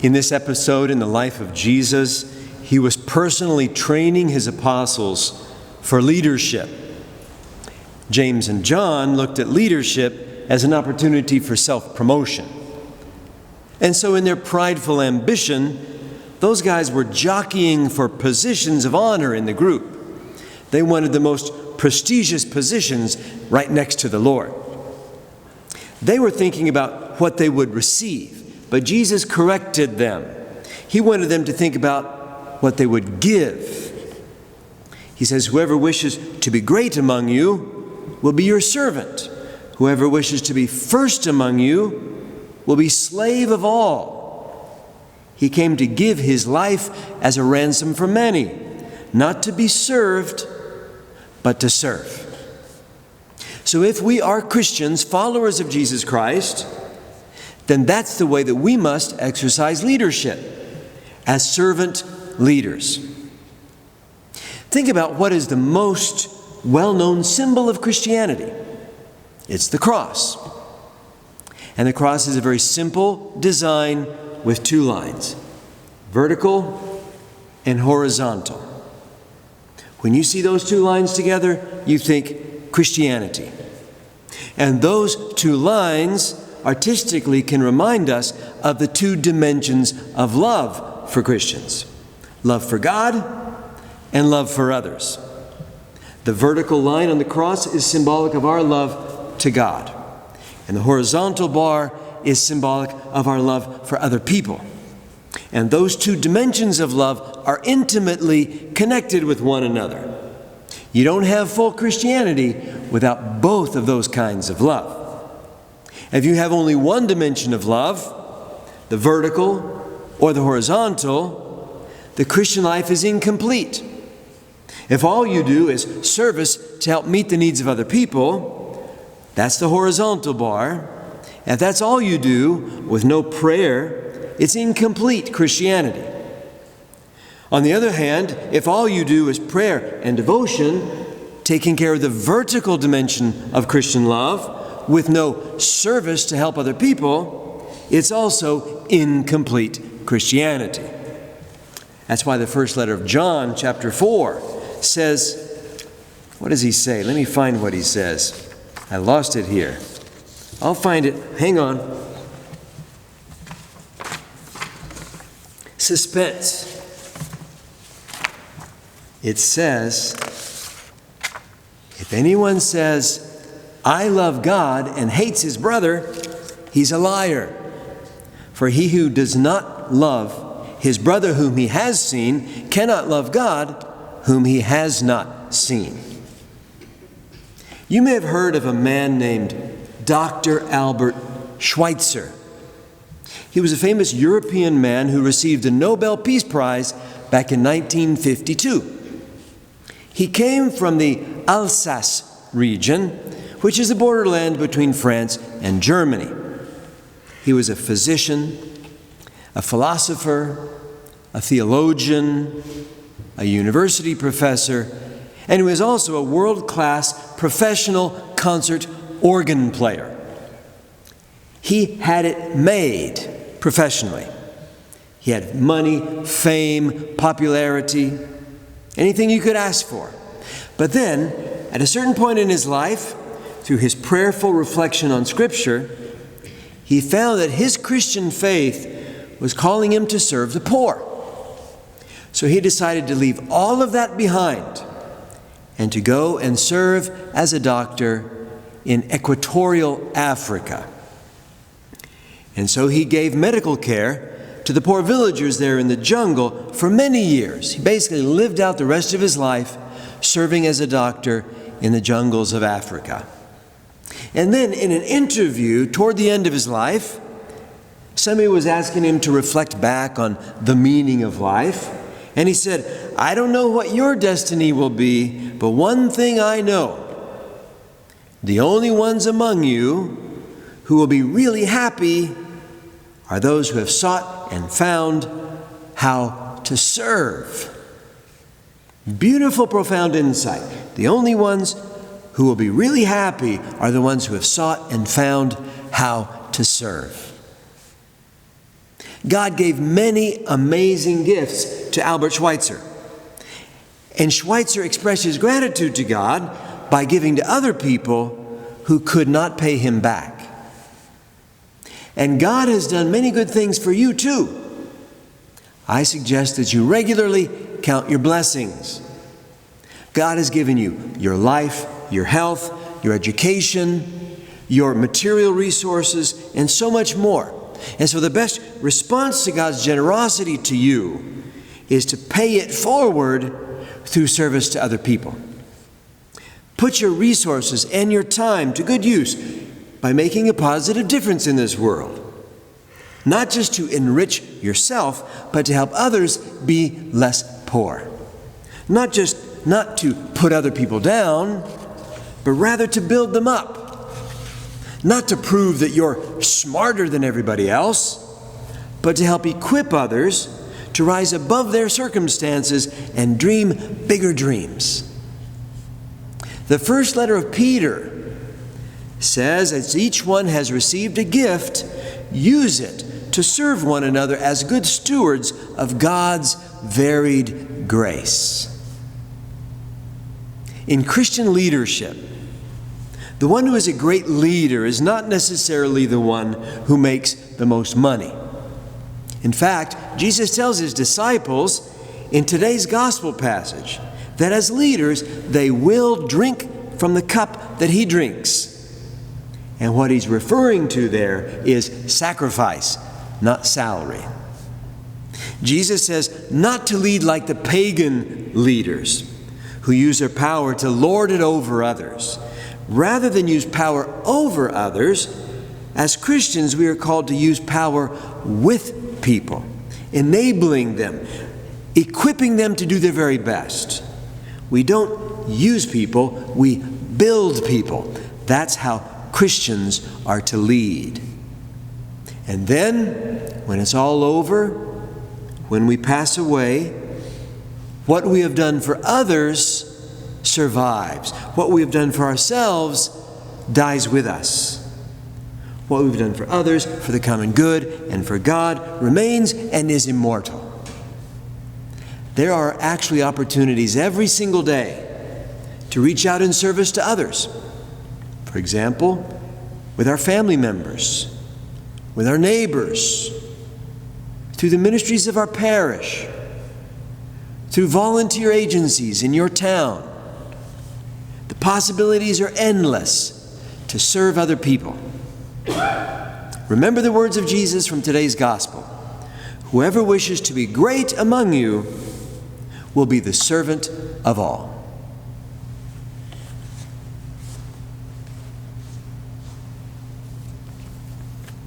In this episode in the life of Jesus, he was personally training his apostles for leadership. James and John looked at leadership as an opportunity for self-promotion. And so in their prideful ambition, those guys were jockeying for positions of honor in the group. They wanted the most prestigious positions right next to the Lord. They were thinking about what they would receive, but Jesus corrected them. He wanted them to think about what they would give. He says, "Whoever wishes to be great among you will be your servant. Whoever wishes to be first among you will be slave of all." He came to give his life as a ransom for many, not to be served, but to serve. So if we are Christians, followers of Jesus Christ, then that's the way that we must exercise leadership, as servant leaders. Think about what is the most well-known symbol of Christianity. It's the cross. And the cross is a very simple design with two lines, vertical and horizontal. When you see those two lines together, you think Christianity. And those two lines artistically can remind us of the two dimensions of love for Christians: love for God and love for others. The vertical line on the cross is symbolic of our love to God, and the horizontal bar is symbolic of our love for other people. And those two dimensions of love are intimately connected with one another. You don't have full Christianity without both of those kinds of love. If you have only one dimension of love, the vertical or the horizontal, the Christian life is incomplete. If all you do is service to help meet the needs of other people, that's the horizontal bar. If that's all you do with no prayer, it's incomplete Christianity. On the other hand, if all you do is prayer and devotion, taking care of the vertical dimension of Christian love with no service to help other people, it's also incomplete Christianity. That's why the first letter of John, chapter 4, says, what does he say? Let me find what he says. I lost it here. I'll find it. Hang on. Suspense. It says, if anyone says, "I love God," and hates his brother, he's a liar. For he who does not love his brother whom he has seen cannot love God whom he has not seen. You may have heard of a man named Dr. Albert Schweitzer. He was a famous European man who received the Nobel Peace Prize back in 1952. He came from the Alsace region, which is the borderland between France and Germany. He was a physician, a philosopher, a theologian, a university professor, and he was also a world-class professional concert organ player. He had it made professionally. He had money, fame, popularity, anything you could ask for. But then, at a certain point in his life, through his prayerful reflection on Scripture, he found that his Christian faith was calling him to serve the poor. So he decided to leave all of that behind and to go and serve as a doctor in equatorial Africa. And so he gave medical care to the poor villagers there in the jungle for many years. He basically lived out the rest of his life serving as a doctor in the jungles of Africa. And then in an interview toward the end of his life, somebody was asking him to reflect back on the meaning of life. And he said, "I don't know what your destiny will be, but one thing I know. The only ones among you who will be really happy are those who have sought and found how to serve." Beautiful, profound insight. The only ones who will be really happy are the ones who have sought and found how to serve. God gave many amazing gifts to Albert Schweitzer. And Schweitzer expressed his gratitude to God by giving to other people who could not pay him back. And God has done many good things for you too. I suggest that you regularly count your blessings. God has given you your life, your health, your education, your material resources, and so much more. And so the best response to God's generosity to you is to pay it forward through service to other people. Put your resources and your time to good use by making a positive difference in this world. Not just to enrich yourself, but to help others be less poor. Not to put other people down, but rather to build them up. Not to prove that you're smarter than everybody else, but to help equip others to rise above their circumstances and dream bigger dreams. The first letter of Peter says, as each one has received a gift, use it to serve one another as good stewards of God's varied grace. In Christian leadership, the one who is a great leader is not necessarily the one who makes the most money. In fact, Jesus tells his disciples in today's gospel passage that as leaders, they will drink from the cup that he drinks. And what he's referring to there is sacrifice, not salary. Jesus says not to lead like the pagan leaders who use their power to lord it over others. Rather than use power over others, as Christians we are called to use power with people, enabling them, equipping them to do their very best. We don't use people, we build people. That's how Christians are to lead. And then, when it's all over, when we pass away, what we have done for others survives. What we have done for ourselves dies with us. What we've done for others, for the common good, and for God remains and is immortal. There are actually opportunities every single day to reach out in service to others. For example, with our family members, with our neighbors, through the ministries of our parish, through volunteer agencies in your town. The possibilities are endless to serve other people. Remember the words of Jesus from today's gospel. Whoever wishes to be great among you will be the servant of all.